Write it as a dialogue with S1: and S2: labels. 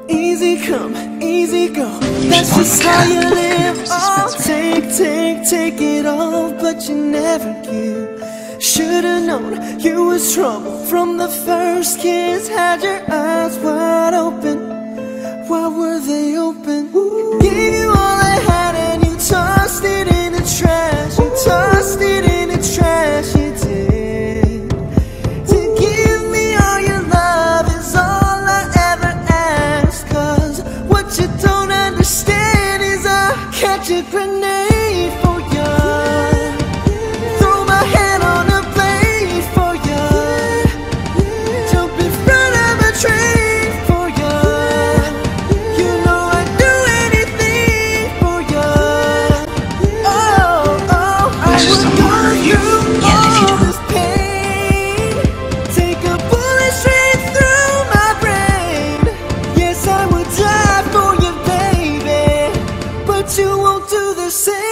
S1: Easy come, easy go, that's just how you live. Oh, take it all, but you never give. Should've known you was trouble from the first kiss. Had your eyes wide open, why were they open? Gave you all I had and you tossed it in the trash. You tossed it in the trash, you did. To give me all your love is all I ever ask. Cause what you don't understand is I catch a grenade for you. Throw my hand on a blade for you. Jump in front of a train for you. You know I'd do anything for you. Oh, I would go through all this pain. Take a bullet straight through my brain. Yes, I would die for you, baby, but you won't do the same.